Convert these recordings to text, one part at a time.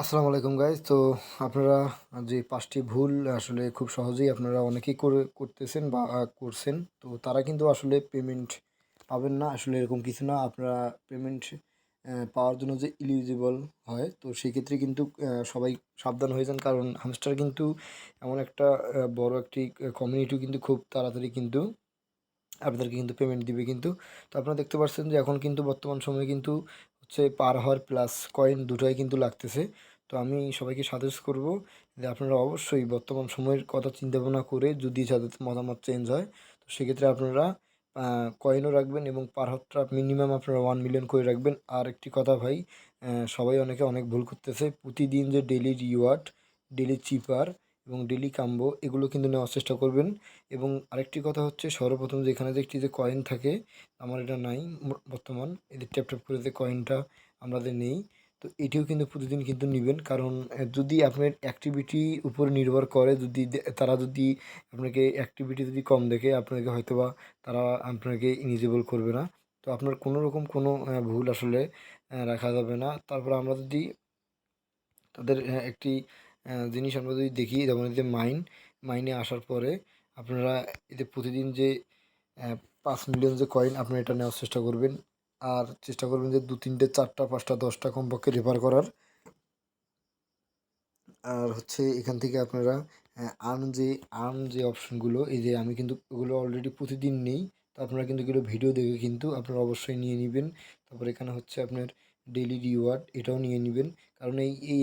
আসসালামু আলাইকুম গাইজ। তো আপনারা যে ৫টি ভুল আসলে খুব সহজেই আপনারা অনেকেই করতেছেন বা করছেন। তো তারা কিন্তু আসলে পেমেন্ট পাবেন না। আসলে এরকম কিছু না। আপনারা পেমেন্ট পাওয়ার জন্য যে এলিজিবল হয়, তো সেক্ষেত্রে কিন্তু সবাই সাবধান হয়ে যান। কারণ হামস্টার কিন্তু এমন একটা বড় একটি কমিউনিটি কিন্তু খুব তাড়াতাড়ি কিন্তু আপনাদেরকে কিন্তু পেমেন্ট দিবে কিন্তু। তো আপনারা দেখতে পাচ্ছেন যে এখন কিন্তু বর্তমান সময়ে কিন্তু হচ্ছে পার হাওয়ার প্লাস কয়েন দুটোই কিন্তু লাগতেছে। তো আমি সবাইকে সাজেস্ট করব যে আপনারা অবশ্যই বর্তমান সময়ের কথা চিন্তা ভাবনা করে যদি যাদের মতামত চেঞ্জ হয়, তো সেক্ষেত্রে আপনারা কয়েনও রাখবেন এবং পার হাওয়ারটা মিনিমাম আপনারা 1 মিলিয়ন করে রাখবেন। আর একটি কথা ভাই, সবাই অনেকে অনেক ভুল করতেছে। প্রতিদিন যে ডেইলি রিওয়ার্ড, ডেইলি চিপার এবং ডেইলি কাম্বো এগুলো কিন্তু নেওয়ার চেষ্টা করবেন। এবং আরেকটি কথা হচ্ছে, সর্বপ্রথম যে এখানে যে একটি যে কয়েন থাকে, আমার এটা নাই বর্তমান। এদের ট্যাপ ট্যাপ করে যে কয়েনটা আমাদের নেই, তো এটিও কিন্তু প্রতিদিন কিন্তু নিবেন। কারণ যদি আপনার অ্যাক্টিভিটি উপর নির্ভর করে, যদি তারা যদি আপনাকে অ্যাক্টিভিটি যদি কম দেখে আপনাকে হয়তোবা তারা আপনাকে ইলিজিবল করবে না। তো আপনার কোনো রকম কোনো ভুল আসলে রাখা যাবে না। তারপর আমরা যদি তাদের একটি জিনিস আমরা যদি দেখি, যেমন এই যে মাইনে আসার পরে আপনারা এতে প্রতিদিন যে 5 মিলিয়ন যে কয়েন আপনারা এটা নেওয়ার চেষ্টা করবেন। আর চেষ্টা করবেন যে 2 3টে 4টা 5টা 10টা কমপক্ষে রেফার করার। আর হচ্ছে এখান থেকে আপনারা আর্ন যে অপশনগুলো, এই যে আমি কিন্তু ওগুলো অলরেডি প্রতিদিন নেই। তো আপনারা কিন্তু এগুলো ভিডিও দেখে কিন্তু আপনারা অবশ্যই নিয়ে নেবেন। তারপর এখানে হচ্ছে আপনার ডেইলি রিওয়ার্ড, এটাও নিয়ে নেবেন। কারণ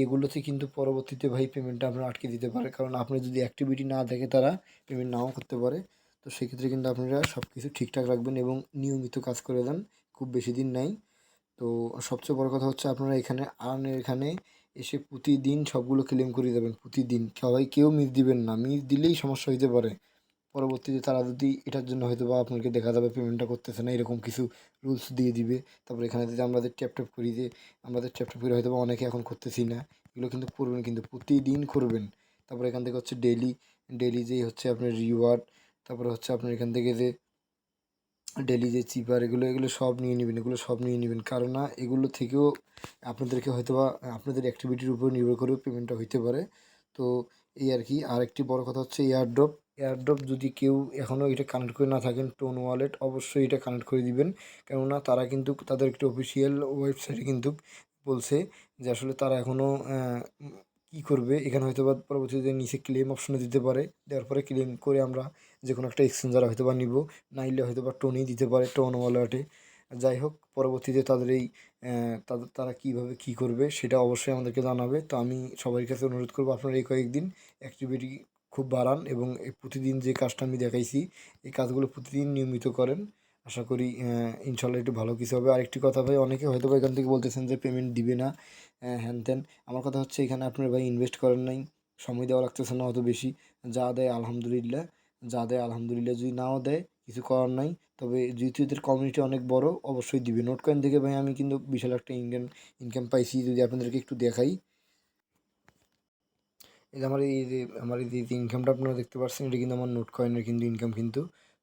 এগুলোতে কিন্তু পরবর্তীতে ভাই পেমেন্টটা আপনার আটকে দিতে পারে। কারণ আপনি যদি অ্যাক্টিভিটি না দেখে তারা পেমেন্ট নাও করতে পারে। তো সেক্ষেত্রে কিন্তু আপনারা সব কিছু ঠিকঠাক রাখবেন এবং নিয়মিত কাজ করে যান। খুব বেশি দিন নাই। তো সবচেয়ে বড় কথা হচ্ছে, আপনারা এখানে এখানে এসে প্রতিদিন সবগুলো ক্লেম করে যাবেন। প্রতিদিন সবাই কেউ মিস দিবেন না। মিস দিলেই সমস্যা হইতে পারে। পরবর্তীতে তারা যদি এটার জন্য হয়তো বা আপনাকে দেখা যাবে পেমেন্টটা করতেছে না, এরকম কিছু রুলস দিয়ে দিবে। তারপর এখানে যদি আমাদের ট্যাপ ট্যাপ করি, যে আমাদের ট্যাপ ট্যাপ করে হয়তো বা অনেকে এখন করতেছি না, এগুলো কিন্তু করবেন, কিন্তু প্রতিদিন করবেন। তারপর এখান থেকে হচ্ছে ডেলি যেই হচ্ছে আপনার রিওয়ার্ড, তারপরে হচ্ছে আপনার এখান থেকে যে ডেলি যে চিপার, এগুলো সব নিয়ে নেবেন। এগুলো সব নিয়ে নেবেন, কারণ না এগুলো থেকেও আপনাদেরকে হয়তোবা আপনাদের অ্যাক্টিভিটির উপর নির্ভর করেও পেমেন্টটা হইতে পারে। তো এই আর কি। আর একটি বড় কথা হচ্ছে এয়ারড্রপ যদি কেউ এখনও এটা কানেক্ট করে না থাকেন, টোন ওয়ালেট অবশ্যই এটা কানেক্ট করে দিবেন। কেননা তারা কিন্তু তাদের একটি অফিসিয়াল ওয়েবসাইটে কিন্তু বলছে যে আসলে তারা এখনও কী করবে এখানে, হয়তোবা পরবর্তীতে নিচে ক্লেম অপশনে দিতে পারে। দেওয়ার পরে ক্লেম করে আমরা যে কোনো একটা এক্সচেঞ্জার হয়তোবা নিব, নাইলে হয়তোবা টোনই দিতে পারে, টোন ওয়ালেটে। যাই হোক, পরবর্তীতে তাদের এই তারা কীভাবে কী করবে সেটা অবশ্যই আমাদেরকে জানাবে। তো আমি সবার কাছে অনুরোধ করবো, আপনারা এই কয়েকদিন অ্যাক্টিভিটি খুব বাড়ান এবং এই প্রতিদিন যে কাজটা আমি দেখাইছি এই কাজগুলো প্রতিদিন নিয়মিত করেন। আশা করি ইনশাল্লাহ একটু ভালো কিছু হবে। আরেকটি কথা ভাই, অনেকে হয়তো বা এখান থেকে বলতেছেন যে পেমেন্ট দিবে না, হ্যান ত্যান। আমার কথা হচ্ছে, এখানে আপনার ভাই ইনভেস্ট করেন নাই, সময় দেওয়া লাগতেছে না অত বেশি। যা দেয় আলহামদুলিল্লাহ, যা দেয় আলহামদুলিল্লাহ। যদি নাও দেয় কিছু করার নাই। তবে যেহেতু এদের কমিউনিটি অনেক বড়, অবশ্যই দিবে। নোট কয়েন থেকে ভাই আমি কিন্তু বিশাল একটা ইনকাম পাইছি, যদি আপনাদেরকে একটু দেখাই। এই যে আমার এই যে ইনকামটা আপনারা দেখতে পাচ্ছেন, এটা কিন্তু আমার নোট কয়েনের কিন্তু ইনকাম কিন্তু।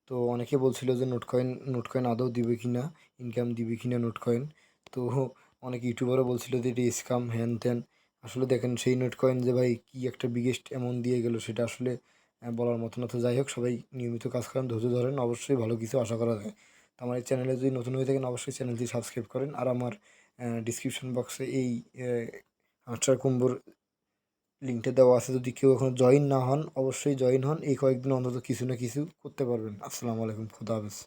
তো অনেকে বলছিল যে নোট কয়েন আদৌ দিবে কি না, ইনকাম দিবে কি না নোট কয়েন। তো অনেক ইউটিউবারও বলছিল যে এটা স্কাম, হ্যান ত্যান। আসলে দেখেন সেই নোট কয়েন যে ভাই কি একটা বিগেস্ট অ্যামাউন্ট দিয়ে গেল, সেটা আসলে বলার মতো না। তো যাই হোক, সবাই নিয়মিত কাজ করেন, ধৈর্য ধরেন, অবশ্যই ভালো কিছু আশা করা যায়। তো আমার এই চ্যানেলে যদি নতুন হয়ে থাকেন, অবশ্যই চ্যানেলটি সাবস্ক্রাইব করেন। আর আমার ডিসক্রিপশন বক্সে এই হাঁসটার কুম্বুর লিঙ্কটা দেওয়া আছে। যদি কেউ এখনো জয়েন না হন, অবশ্যই জয়েন হন। এই কয়েকদিন অন্তত কিছু না কিছু করতে পারবেন। আসসালামু আলাইকুম, খোদা হাফেজ।